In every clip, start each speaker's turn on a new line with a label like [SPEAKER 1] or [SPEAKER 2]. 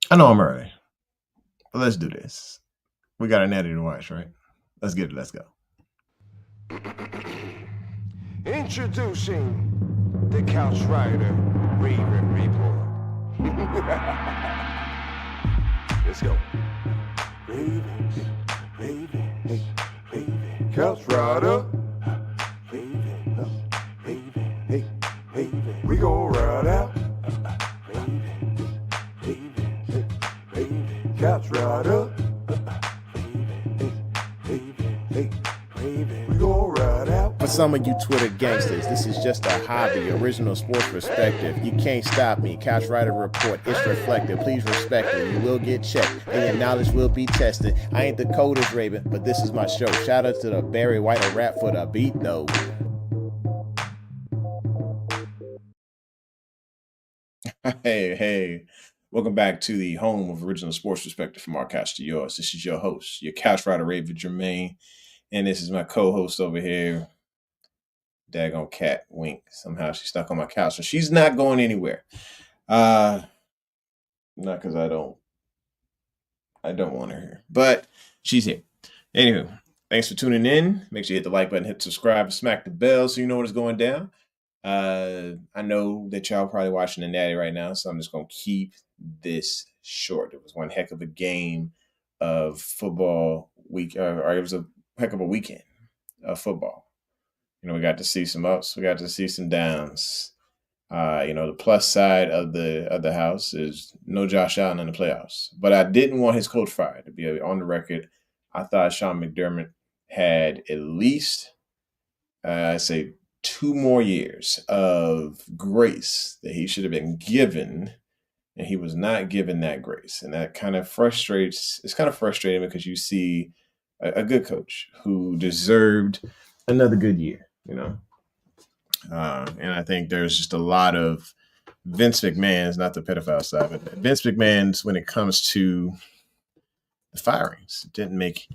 [SPEAKER 1] I know I'm early, but let's do this. We got a natty to watch, right? Let's get it. Let's go.
[SPEAKER 2] Introducing the Couch Rider Raven Report. Let's go. Ravens, Ravens, Ravens. Couch Rider. Ravens, Ravens, hey, Ravens. We gon' ride out. Ravens, Ravens, Ravens. Couch Rider.
[SPEAKER 3] For some of you Twitter gangsters, this is just a hobby, original sports perspective. You can't stop me. Couch Rider Report, it's reflective. Please respect it. You will get checked, and your knowledge will be tested. I ain't the coldest Raven, but this is my show. Shout out to the Barry White of rap for the beat, though.
[SPEAKER 1] Hey. Welcome back to the home of original sports perspective from our couch to yours. This is your host, your couch rider, Raven Jermaine. And this is my co-host over here, daggone cat Wink. Somehow she's stuck on my couch, so she's not going anywhere. Not because I don't want her here, but she's here. Anywho, thanks for tuning in. Make sure you hit the like button, hit subscribe, and smack the bell so you know when it's going down. I know that y'all probably watching the Natty right now, so I'm just gonna keep this short. It was one heck of a game of football week, or it was a heck of a weekend of football. We got to see some ups, we got to see some downs. The plus side of the house is no Josh Allen in the playoffs, but I didn't want his coach fired. To be on the record, I thought Sean McDermott had at least, I say, 2 more years of grace that he should have been given, and he was not given that grace, and that kind of frustrates. It's kind of frustrating because you see a good coach who deserved another good year. And I think there's just a lot of Vince McMahon's, not the pedophile side, but Vince McMahon's when it comes to the firings. It didn't make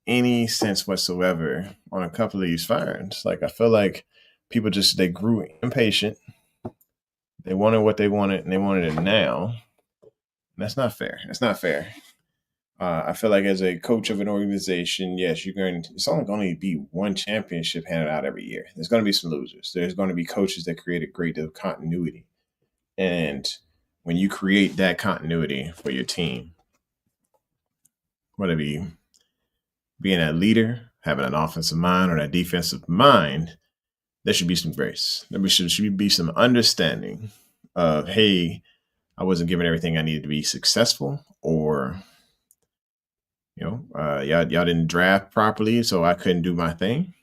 [SPEAKER 1] any sense whatsoever on a couple of these firings. Like, I feel like people they grew impatient. They wanted what they wanted, and they wanted it now. And that's not fair. It's not fair. I feel like as a coach of an organization, yes, it's only going to be one championship handed out every year. There's going to be some losers. There's going to be coaches that create a great deal of continuity. And when you create that continuity for your team, whether it be being a leader, having an offensive mind or that defensive mind, there should be some grace. There should be some understanding of, hey, I wasn't given everything I needed to be successful, or y'all didn't draft properly, so I couldn't do my thing.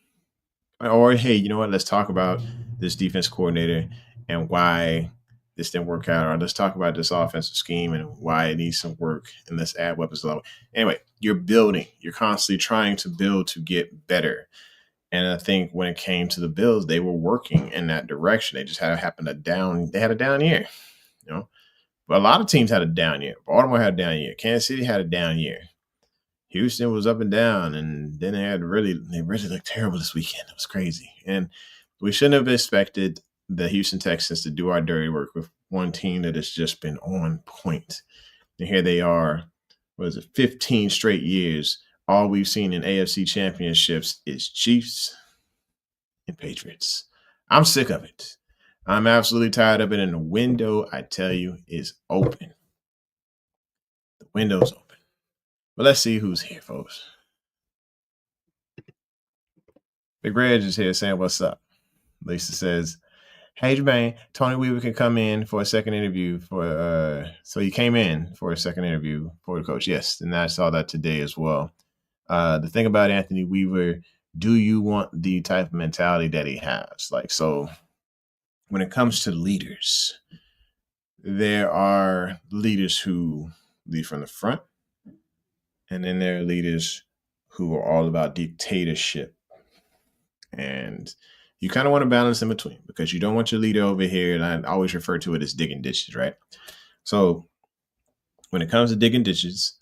[SPEAKER 1] Or, hey, you know what? Let's talk about this defense coordinator and why this didn't work out. Or let's talk about this offensive scheme and why it needs some work, and let's add weapons level. Anyway, you're building. You're constantly trying to build to get better. And I think when it came to the Bills, they were working in that direction. They just had they had a down year, But a lot of teams had a down year. Baltimore had a down year. Kansas City had a down year. Houston was up and down, and then they really looked terrible this weekend. It was crazy. And we shouldn't have expected the Houston Texans to do our dirty work with one team that has just been on point. And here they are, 15 straight years. All we've seen in AFC championships is Chiefs and Patriots. I'm sick of it. I'm absolutely tired of it. And the window, I tell you, is open. The window's open. But let's see who's here, folks. Big Reg is here saying, what's up? Lisa says, hey, Jermaine, Tony Weaver can come in for a second interview so he came in for a second interview for the coach. Yes, and I saw that today as well. The thing about Anthony Weaver, do you want the type of mentality that he has? So when it comes to leaders, there are leaders who lead from the front, and then there are leaders who are all about dictatorship. And you kind of want to balance in between, because you don't want your leader over here, and I always refer to it as digging ditches, right? So when it comes to digging ditches,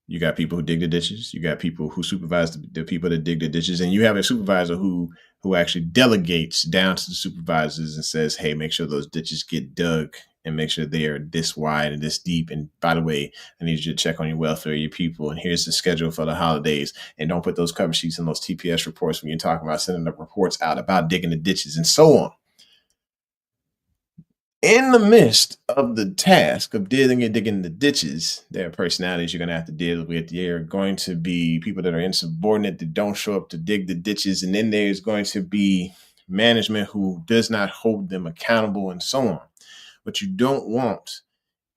[SPEAKER 1] you got people who dig the ditches. You got people who supervise the people that dig the ditches. And you have a supervisor who actually delegates down to the supervisors and says, hey, make sure those ditches get dug and make sure they are this wide and this deep. And by the way, I need you to check on your welfare of your people. And here's the schedule for the holidays. And don't put those cover sheets and those TPS reports when you're talking about sending up reports out about digging the ditches and so on. In the midst of the task of digging the ditches, there are personalities you're going to have to deal with. There are going to be people that are insubordinate that don't show up to dig the ditches. And then there's going to be management who does not hold them accountable and so on. What you don't want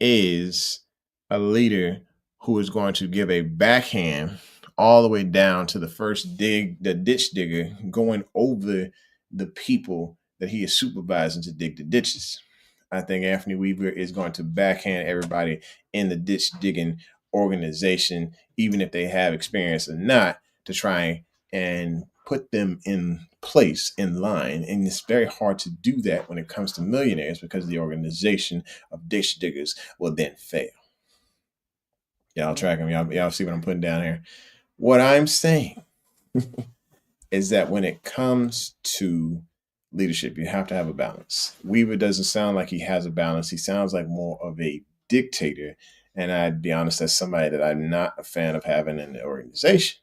[SPEAKER 1] is a leader who is going to give a backhand all the way down to the ditch digger, going over the people that he is supervising to dig the ditches. I think Anthony Weaver is going to backhand everybody in the ditch digging organization, even if they have experience or not, to try and put them in place, in line. And it's very hard to do that when it comes to millionaires because the organization of ditch diggers will then fail. Y'all tracking me? Y'all see what I'm putting down here? What I'm saying is that when it comes to leadership, you have to have a balance. Weaver doesn't sound like he has a balance. He sounds like more of a dictator. And I'd be honest, that's somebody that I'm not a fan of having in the organization.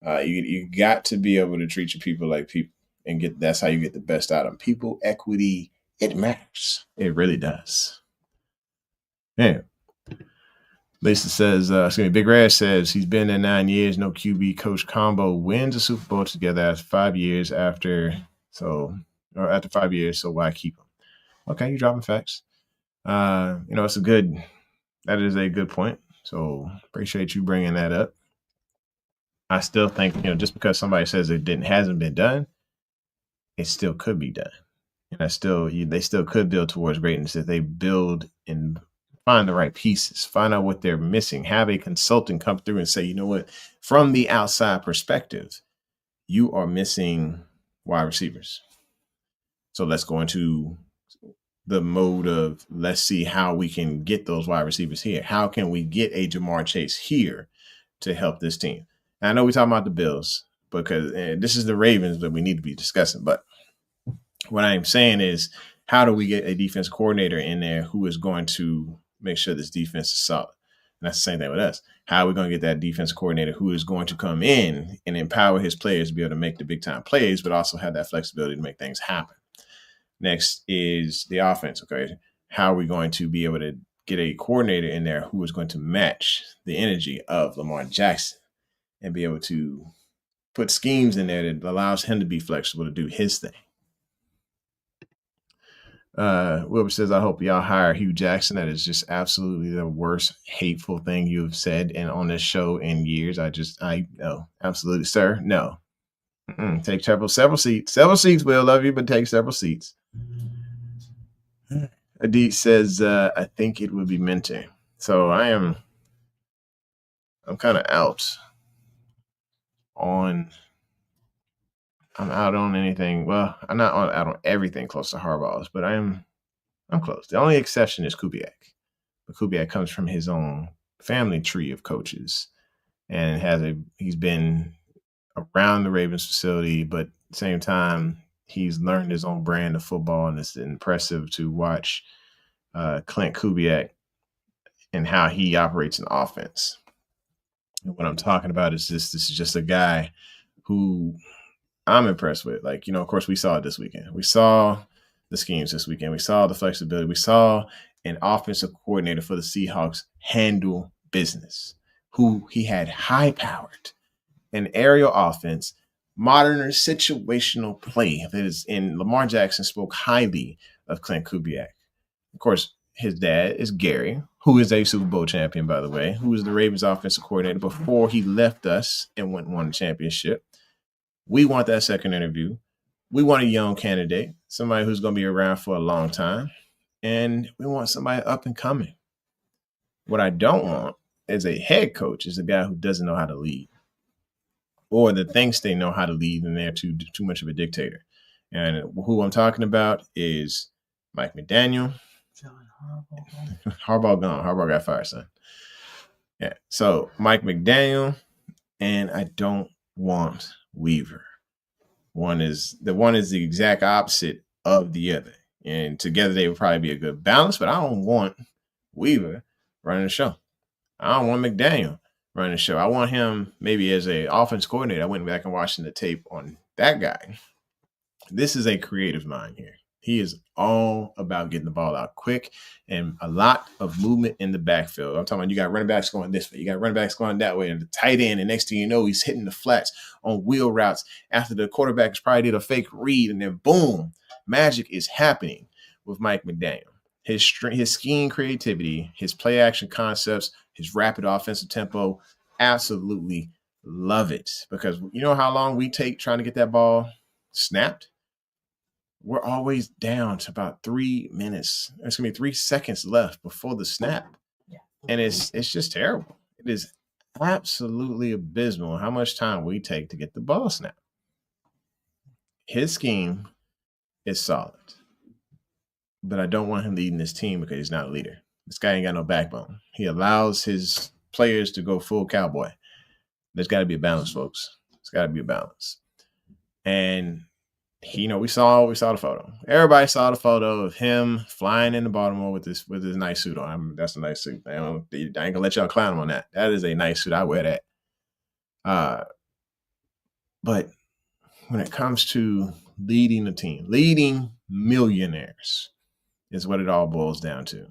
[SPEAKER 1] You got to be able to treat your people like people and that's how you get the best out of them. People equity, it matters. It really does. Yeah. Lisa says, Big Red says he's been there 9 years, no QB coach combo, wins a Super Bowl together after 5 years after 5 years, so why keep him? Okay, you're dropping facts. That is a good point. So appreciate you bringing that up. I still think, just because somebody says hasn't been done, it still could be done. And they still could build towards greatness if they build and find the right pieces, find out what they're missing, have a consultant come through and say, you know what, from the outside perspective, you are missing wide receivers. So let's go into the mode of let's see how we can get those wide receivers here. How can we get a Jamar Chase here to help this team? And I know we're talking about the Bills because this is the Ravens that we need to be discussing. But what I'm saying is, how do we get a defense coordinator in there who is going to make sure this defense is solid? And that's the same thing with us. How are we going to get that defense coordinator who is going to come in and empower his players to be able to make the big time plays, but also have that flexibility to make things happen? Next is the offense. Okay. How are we going to be able to get a coordinator in there who is going to match the energy of Lamar Jackson and be able to put schemes in there that allows him to be flexible to do his thing? Wilbur says, I hope y'all hire Hugh Jackson. That is just absolutely the worst hateful thing you have said on this show in years. No, absolutely, sir. No. Take several seats. Several seats, Will. Love you, but take several seats. Adit says, I think it would be Minter. So I'm kind of out on anything. Well, I'm not out on everything close to Harbaugh's, but I'm close. The only exception is Kubiak. But Kubiak comes from his own family tree of coaches and he's been around the Ravens facility, but at the same time, he's learned his own brand of football, and it's impressive to watch Clint Kubiak and how he operates an offense. And what I'm talking about is this is just a guy who I'm impressed with. Of course, we saw it this weekend. We saw the schemes this weekend. We saw the flexibility. We saw an offensive coordinator for the Seahawks handle business, who he had high-powered an aerial offense, modern situational play. And Lamar Jackson spoke highly of Clint Kubiak. Of course, his dad is Gary, who is a Super Bowl champion, by the way, who was the Ravens offensive coordinator before he left us and won the championship. We want that second interview. We want a young candidate, somebody who's going to be around for a long time. And we want somebody up and coming. What I don't want as a head coach is a guy who doesn't know how to lead, or that thinks they know how to lead and they're too much of a dictator. And who I'm talking about is Mike McDaniel. Harbaugh gone. Harbaugh got fired, son. Yeah. So Mike McDaniel, and I don't want Weaver. One is the exact opposite of the other. And together they would probably be a good balance, but I don't want Weaver running the show. I don't want McDaniel running the show. I want him maybe as a offense coordinator. I went back and watched the tape on that guy. This is a creative mind here. He is all about getting the ball out quick and a lot of movement in the backfield. I'm talking about you got running backs going this way, you got running backs going that way, and the tight end, and next thing you know, he's hitting the flats on wheel routes after the quarterback has probably did a fake read, and then boom, magic is happening with Mike McDaniel. His scheme creativity, his play action concepts, his rapid offensive tempo, absolutely love it. Because you know how long we take trying to get that ball snapped? We're always down to about 3 minutes. It's gonna be 3 seconds left before the snap, and it's just terrible. It is absolutely abysmal how much time we take to get the ball snapped. His scheme is solid, but I don't want him leading this team because he's not a leader. This guy ain't got no backbone. He allows his players to go full cowboy. There's got to be a balance, folks. There's got to be a balance, and. We saw the photo. Everybody saw the photo of him flying into Baltimore with his nice suit on. That's a nice suit. I ain't gonna let y'all clown him on that. That is a nice suit. I wear that. But when it comes to leading the team, leading millionaires is what it all boils down to.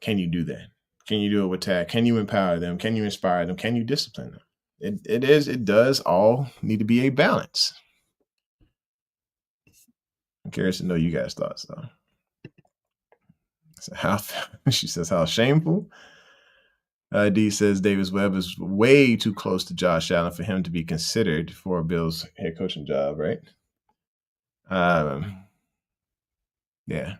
[SPEAKER 1] Can you do that? Can you do it with tag? Can you empower them? Can you inspire them? Can you discipline them? It does all need to be a balance. I'm curious to know you guys' thoughts, though. So she says, how shameful. D says Davis Webb is way too close to Josh Allen for him to be considered for a Bills head coaching job, right? Yeah.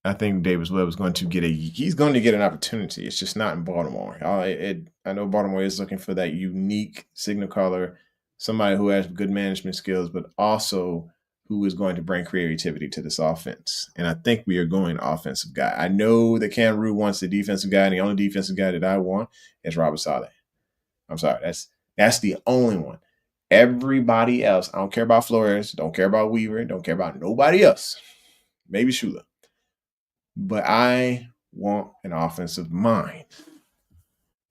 [SPEAKER 1] I think Davis Webb is going to get an opportunity. It's just not in Baltimore. I know Baltimore is looking for that unique signal caller, somebody who has good management skills, but also who is going to bring creativity to this offense. And I think we are going offensive guy. I know that Cam Rue wants the defensive guy, and the only defensive guy that I want is Robert Saleh. I'm sorry. That's the only one. Everybody else, I don't care about Flores, don't care about Weaver, don't care about nobody else. Maybe Shula. But I want an offensive mind.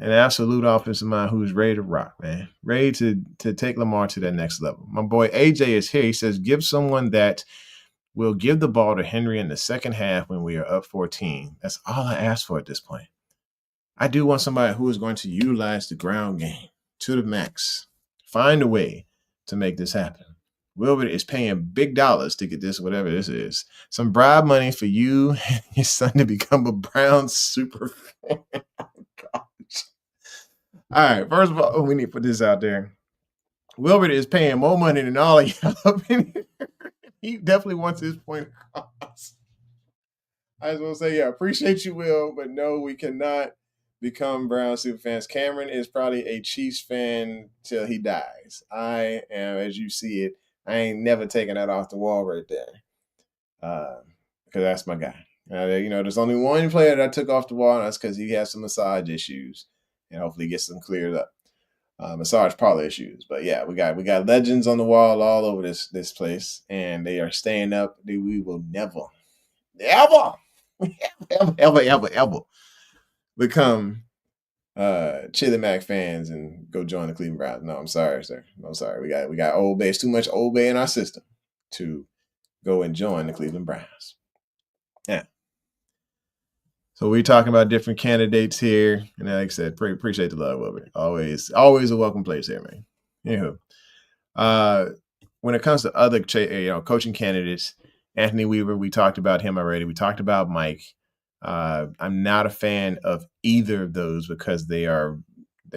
[SPEAKER 1] An absolute offensive mind who's ready to rock, man. Ready to take Lamar to that next level. My boy AJ is here. He says, give someone that will give the ball to Henry in the second half when we are up 14. That's all I ask for at this point. I do want somebody who is going to utilize the ground game to the max. Find a way to make this happen. Wilbert is paying big dollars to get this, whatever this is. Some bribe money for you and your son to become a Browns super fan. Oh, gosh. All right, first of all, we need to put this out there. Wilbert is paying more money than all of y'all up in here. He definitely wants his point across. I just want to say, yeah, appreciate you, Will, but no, we cannot become Brown super fans. Cameron is probably a Chiefs fan till he dies. I am, as you see it, I ain't never taking that off the wall right there. Because that's my guy. There's only one player that I took off the wall, and that's because he has some massage issues. And hopefully gets them cleared up. Massage parlor issues. But yeah, we got legends on the wall all over this place, and they are staying up. We will never become Chili Mac fans and go join the Cleveland Browns. No, I'm sorry, sir. I'm sorry. We got Old Bay. It's too much Old Bay in our system to go and join the Cleveland Browns. Yeah. So we're talking about different candidates here, and like I said, appreciate the love, Wilbur. Always a welcome place here, man. Anywho, when it comes to other coaching candidates, Anthony Weaver, we talked about him already. We talked about Mike. I'm not a fan of either of those because they're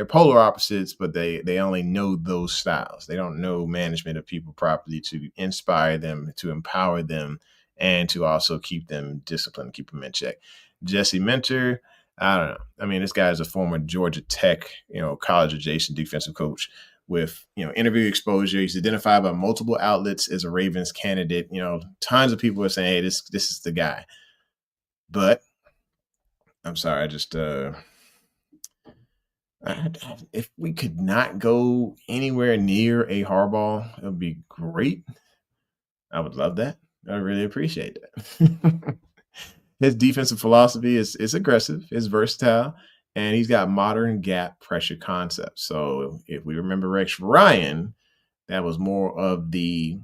[SPEAKER 1] polar opposites, but they only know those styles. They don't know management of people properly to inspire them, to empower them, and to also keep them disciplined, keep them in check. Jesse Minter, I don't know. I mean, this guy is a former Georgia Tech, college adjacent defensive coach with, interview exposure. He's identified by multiple outlets as a Ravens candidate. Tons of people are saying, hey, this is the guy. But I'm sorry, if we could not go anywhere near a Harbaugh, it would be great. I would love that. I really appreciate that. His defensive philosophy is aggressive, is versatile, and he's got modern gap pressure concepts. So if we remember Rex Ryan, that was more of the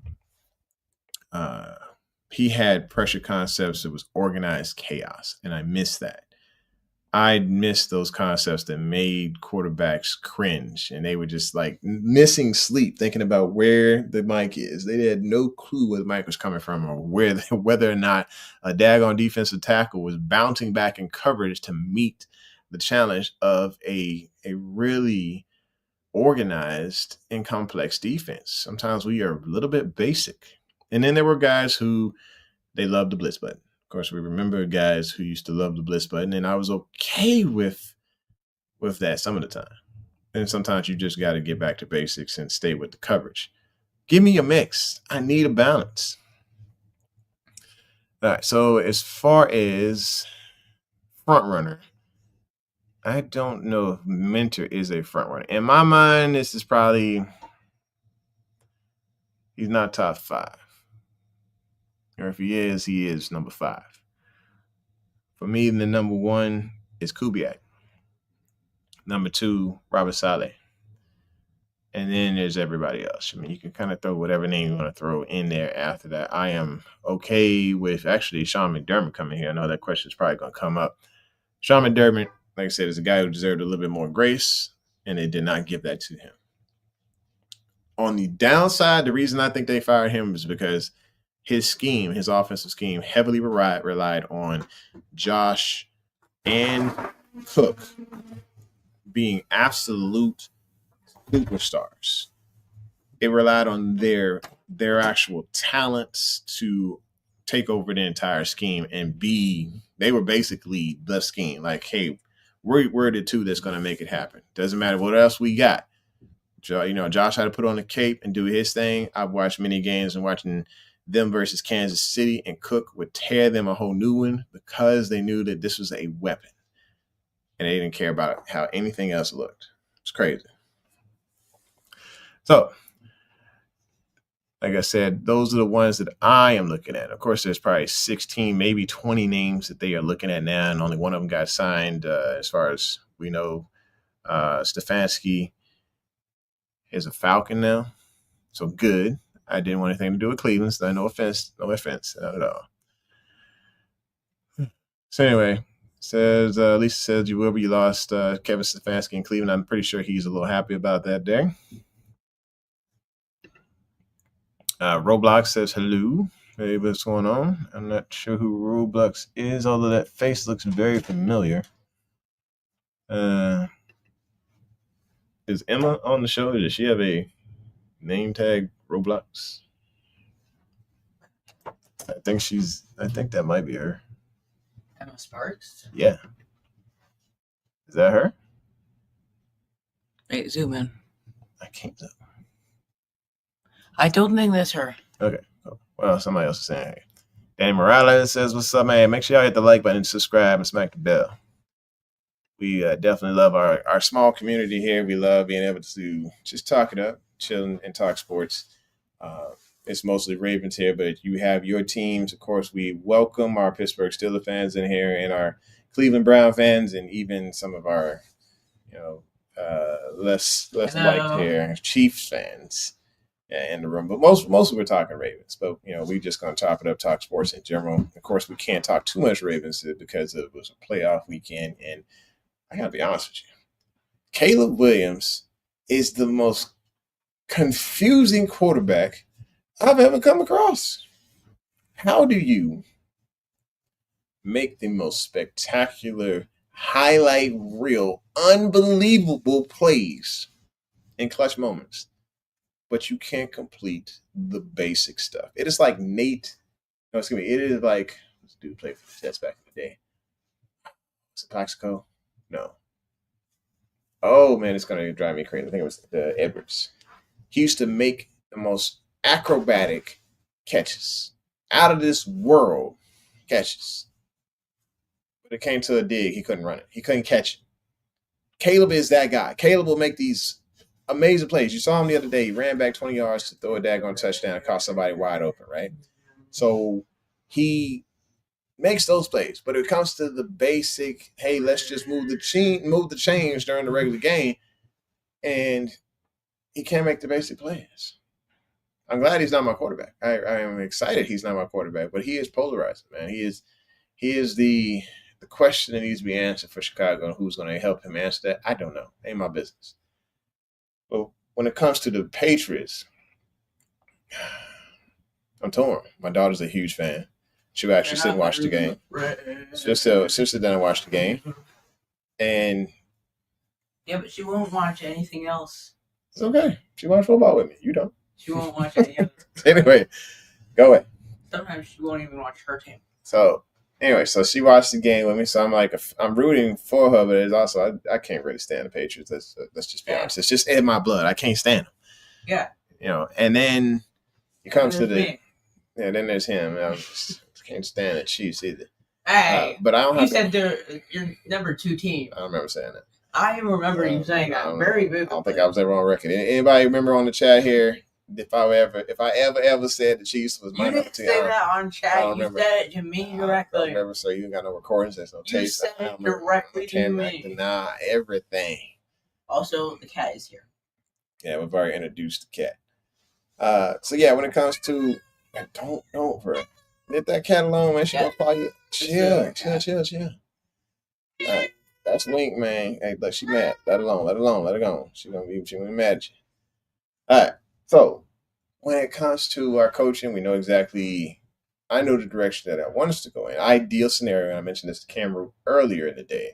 [SPEAKER 1] he had pressure concepts that was organized chaos, and I miss that. I miss those concepts that made quarterbacks cringe, and they were just like missing sleep, thinking about where the mic is. They had no clue where the mic was coming from, or whether or not a daggone defensive tackle was bouncing back in coverage to meet the challenge of a really organized and complex defense. Sometimes we are a little bit basic. And then there were guys who they loved the blitz button. Of course, we remember guys who used to love the blitz button, and I was okay with that some of the time. And sometimes you just got to get back to basics and stay with the coverage. Give me a mix. I need a balance. All right, so as far as front runner, I don't know if Mentor is a front runner. In my mind, this is probably he's not top 5. Or if he is number 5. For me, the number 1 is Kubiak. Number 2, Robert Saleh. And then there's everybody else. I mean, you can kind of throw whatever name you want to throw in there after that. I am okay with actually Sean McDermott coming here. I know that question is probably going to come up. Sean McDermott, like I said, is a guy who deserved a little bit more grace, and they did not give that to him. On the downside, the reason I think they fired him is because his scheme, his offensive scheme, heavily relied on Josh and Cook being absolute superstars. It relied on their actual talents to take over the entire scheme and they were basically the scheme. Like, hey, we're the two that's going to make it happen. Doesn't matter what else we got. Josh had to put on the cape and do his thing. I've watched many games and watching them versus Kansas City, and Cook would tear them a whole new one because they knew that this was a weapon. And they didn't care about how anything else looked. It's crazy. So, like I said, those are the ones that I am looking at. Of course, there's probably 16, maybe 20 names that they are looking at now, and only one of them got signed as far as we know. Stefanski is a Falcon now. So good. I didn't want anything to do with Cleveland, so no offense, not at all. So anyway, Lisa says you lost Kevin Stefanski in Cleveland. I'm pretty sure he's a little happy about that there. Roblox says hello. Hey, what's going on? I'm not sure who Roblox is, although that face looks very familiar. Is Emma on the show? Does she have a name tag Roblox? I think that might be her.
[SPEAKER 4] Emma Sparks?
[SPEAKER 1] Yeah. Is that her?
[SPEAKER 4] Wait, zoom in.
[SPEAKER 1] I can't tell.
[SPEAKER 4] I don't think that's her.
[SPEAKER 1] Okay. Well, somebody else is saying hey. Danny Morales says, what's up, man? Make sure y'all hit the like button, subscribe, and smack the bell. We definitely love our small community here. We love being able to just talk it up, chill and talk sports. It's mostly Ravens here, but you have your teams. Of course, we welcome our Pittsburgh Steelers fans in here and our Cleveland Brown fans and even some of our, less liked here Chiefs fans in the room. But mostly we're talking Ravens. But, we just going to chop it up, talk sports in general. Of course, we can't talk too much Ravens because it was a playoff weekend. And I got to be honest with you. Caleb Williams is the most confusing quarterback I've ever come across. How do you make the most spectacular, highlight reel, unbelievable plays in clutch moments, but you can't complete the basic stuff? It is like it is like, this dude played for the Jets back in the day. Was it Plaxico? No. Oh, man, it's going to drive me crazy. I think it was Edwards. He used to make the most acrobatic catches, out of this world catches. But it came to a dig, he couldn't run it. He couldn't catch it. Caleb is that guy. Caleb will make these amazing plays. You saw him the other day. He ran back 20 yards to throw a daggone touchdown and caught somebody wide open, right? So he makes those plays. But it comes to the basic, hey, let's just move the chains during the regular game, and he can't make the basic plays. I'm glad he's not my quarterback. I am excited he's not my quarterback, but he is polarizing, man. He is the question that needs to be answered for Chicago, and who's going to help him answer that, I don't know. Ain't my business. But when it comes to the Patriots, I'm torn. My daughter's a huge fan. She'll actually sit and watch the game. She'll sit down and watch the game. And
[SPEAKER 4] yeah, but she won't watch anything else.
[SPEAKER 1] It's okay. She watch football with me. You don't.
[SPEAKER 4] She won't watch any other.
[SPEAKER 1] Anyway, go ahead.
[SPEAKER 4] Sometimes she won't even watch her team.
[SPEAKER 1] So anyway, so she watched the game with me. So I'm like, I'm rooting for her, but it's also I can't really stand the Patriots. Let's just be honest. It's just in my blood. I can't stand them.
[SPEAKER 4] Yeah.
[SPEAKER 1] And then it comes to
[SPEAKER 4] me.
[SPEAKER 1] then there's him. I just can't stand the Chiefs either.
[SPEAKER 4] Hey,
[SPEAKER 1] but I don't have.
[SPEAKER 4] You said they're your number 2 team.
[SPEAKER 1] I don't remember saying that.
[SPEAKER 4] I remember you saying that very vividly.
[SPEAKER 1] I don't think I was ever on record. Anybody remember on the chat here? If I ever said the Chiefs was my
[SPEAKER 4] you
[SPEAKER 1] number
[SPEAKER 4] didn't
[SPEAKER 1] 2,
[SPEAKER 4] say that on chat. You said it to me directly.
[SPEAKER 1] I don't remember, so you ain't got no recordings. There's no tapes.
[SPEAKER 4] You said it directly to me.
[SPEAKER 1] Deny everything.
[SPEAKER 4] Also, the cat is here.
[SPEAKER 1] Yeah, we've already introduced the cat. So yeah, when it comes to don't bro, let that cat alone, man. She gonna probably chill. All right, that's Wink, man. Hey, look, she mad. Let her go. She gonna be mad at you. All right. So when it comes to our coaching, we know exactly. I know the direction that I want us to go in. Ideal scenario, and I mentioned this to Cameron earlier in the day.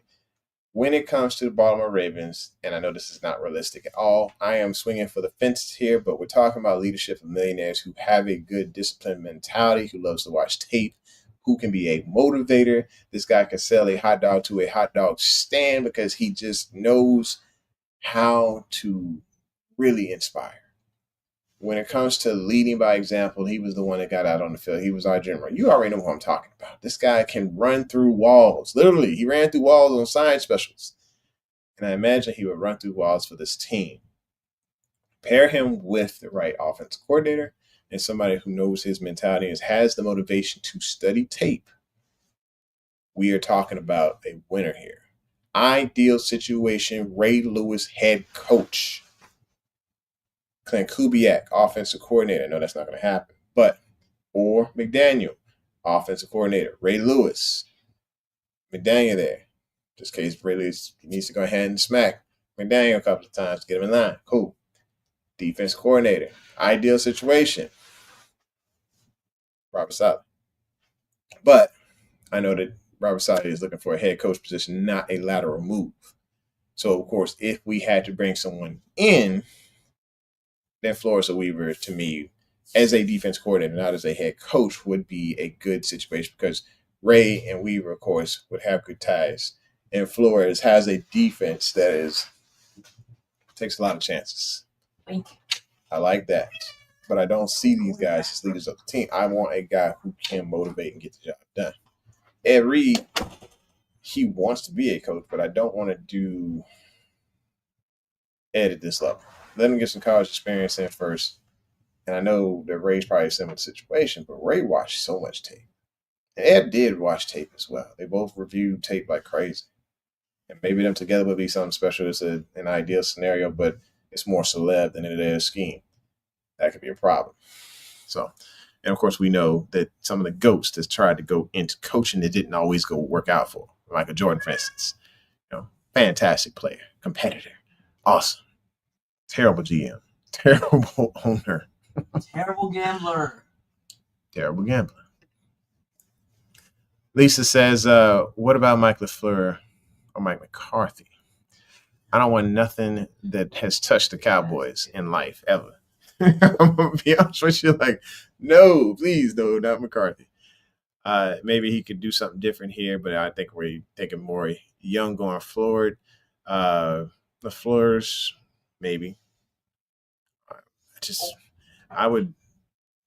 [SPEAKER 1] When it comes to the Baltimore Ravens, and I know this is not realistic at all, I am swinging for the fences here, but we're talking about leadership of millionaires who have a good disciplined mentality, who loves to watch tape, who can be a motivator. This guy can sell a hot dog to a hot dog stand because he just knows how to really inspire. When it comes to leading by example, he was the one that got out on the field. He was our general. You already know who I'm talking about. This guy can run through walls. Literally, he ran through walls on science specials. And I imagine he would run through walls for this team. Pair him with the right offensive coordinator and somebody who knows his mentality and has the motivation to study tape. We are talking about a winner here. Ideal situation, Ray Lewis, head coach. Clint Kubiak, offensive coordinator. No, that's not going to happen. Or McDaniel, offensive coordinator. Ray Lewis, McDaniel there. Just in case Ray Lewis needs to go ahead and smack McDaniel a couple of times to get him in line. Cool. Defense coordinator. Ideal situation, Robert Saleh. But I know that Robert Saleh is looking for a head coach position, not a lateral move. So, of course, if we had to bring someone in, then Flores or Weaver, to me, as a defense coordinator, not as a head coach, would be a good situation because Ray and Weaver, of course, would have good ties. And Flores has a defense that takes a lot of chances. I like that. But I don't see these guys as leaders of the team. I want a guy who can motivate and get the job done. Ed Reed, he wants to be a coach, but I don't want to do Ed at this level. Let him get some college experience in first. And I know that Ray's probably a similar situation, but Ray watched so much tape. And Ed did watch tape as well. They both reviewed tape like crazy. And maybe them together would be something special. It's an ideal scenario, but it's more celeb than it is scheme. That could be a problem. So, and of course, we know that some of the GOATs that tried to go into coaching, it didn't always go work out for. Michael Jordan, for instance. Fantastic player, competitor, awesome. Terrible GM, terrible owner.
[SPEAKER 4] Terrible gambler.
[SPEAKER 1] Terrible gambler. Lisa says, what about Mike LaFleur or Mike McCarthy? I don't want nothing that has touched the Cowboys in life ever. I'm going to be honest with you, no, please, no, not McCarthy. Maybe he could do something different here, but I think we're thinking more young going forward. LaFleur's, maybe. I would.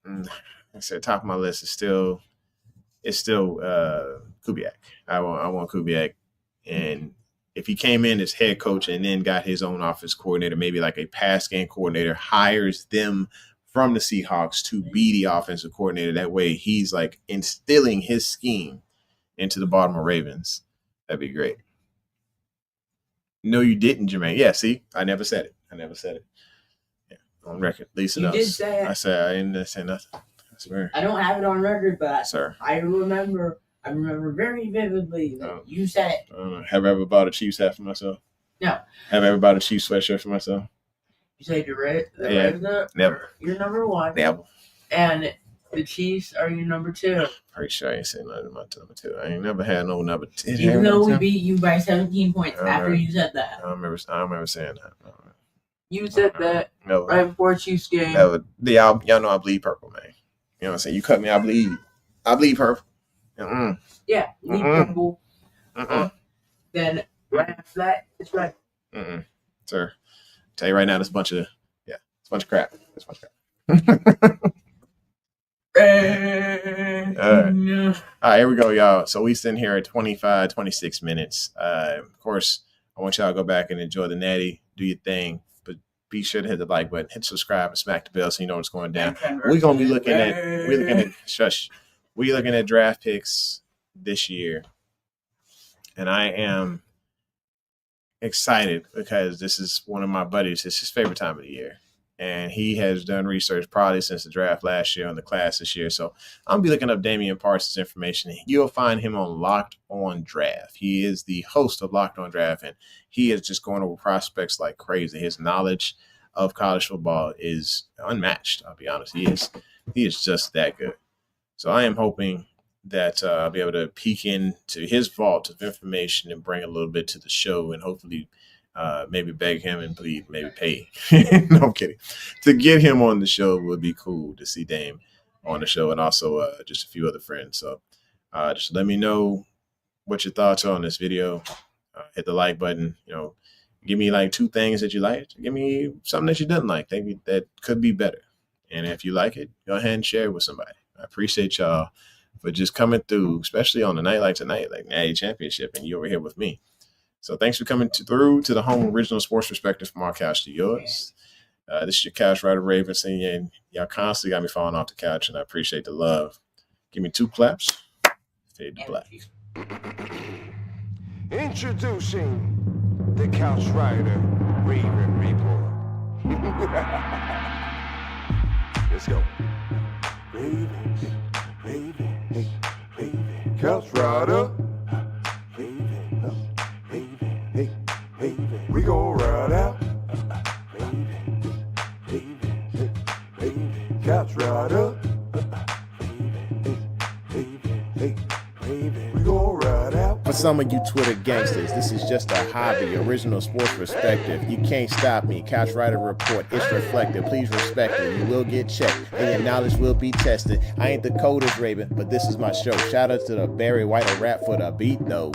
[SPEAKER 1] I said top of my list is still Kubiak. I want Kubiak, and if he came in as head coach and then got his own offense coordinator, maybe like a pass game coordinator, hires them from the Seahawks to be the offensive coordinator. That way he's like instilling his scheme into the Baltimore Ravens. That'd be great. No, you didn't, Jermaine. Yeah, see, I never said it. Yeah, on record. Lisa knows.
[SPEAKER 4] You did say it.
[SPEAKER 1] I said I didn't say nothing. I swear.
[SPEAKER 4] I don't have it on record, but
[SPEAKER 1] Sir.
[SPEAKER 4] I remember very vividly that you said it.
[SPEAKER 1] Have I ever bought a Chiefs hat for myself?
[SPEAKER 4] No.
[SPEAKER 1] Have I ever bought a Chiefs sweatshirt for myself?
[SPEAKER 4] You said you're right.
[SPEAKER 1] Yeah, never.
[SPEAKER 4] You're number one.
[SPEAKER 1] Never.
[SPEAKER 4] And the Chiefs are your number two.
[SPEAKER 1] Pretty sure I ain't saying nothing about number two. I ain't never had no number two.
[SPEAKER 4] Even though we beat you by 17 points after you said that.
[SPEAKER 1] I don't remember saying that. No.
[SPEAKER 4] You said that
[SPEAKER 1] Never.
[SPEAKER 4] right before Chiefs game.
[SPEAKER 1] Never. Y'all know I bleed purple, man. You know what I'm saying? You cut me, I bleed. I bleed purple.
[SPEAKER 4] Yeah, you need purple. Then right after that, it's right.
[SPEAKER 1] Sir, tell you right now, it's a bunch of crap. It's a bunch of crap. All right, here we go, y'all. So we sitting here at 26 minutes. Of course, I want y'all to go back and enjoy the natty, do your thing, but be sure to hit the like button, hit subscribe, and smack the bell so you know what's going down. We're looking at draft picks this year, and I am excited because this is one of my buddies. It's his favorite time of the year. And he has done research probably since the draft last year on the class this year. So I'm going to be looking up Damian Parsons information. You'll find him on Locked On Draft. He is the host of Locked On Draft, and he is just going over prospects like crazy. His knowledge of college football is unmatched, I'll be honest. He is just that good. So I am hoping that I'll be able to peek into his vault of information and bring a little bit to the show and hopefully maybe beg him and plead, maybe pay. No, I'm kidding. To get him on the show would be cool to see Dame on the show and also just a few other friends. So just let me know what your thoughts are on this video. Hit the like button. Give me like 2 things that you liked. Give me something that you didn't like. Maybe that could be better. And if you like it, go ahead and share it with somebody. I appreciate y'all for just coming through, especially on a night like tonight, like Natty Championship, and you over here with me. So thanks for coming through to the home original sports perspective from our couch to yours. This is your couch rider, Raven, and y'all constantly got me falling off the couch, and I appreciate the love. Give me 2 claps. Fade to black.
[SPEAKER 2] Introducing the Couch Rider Raven Report. Let's go. Ravens. Couch Rider. We gon' ride out. Couch Rider. We gon' ride out.
[SPEAKER 3] For some of you Twitter gangsters, this is just a hobby, original sports perspective. You can't stop me. Couch Rider Report, it's reflective. Please respect it. You will get checked, and your knowledge will be tested. I ain't the coldest Raven, but this is my show. Shout out to the Barry White of rap for the beat, though.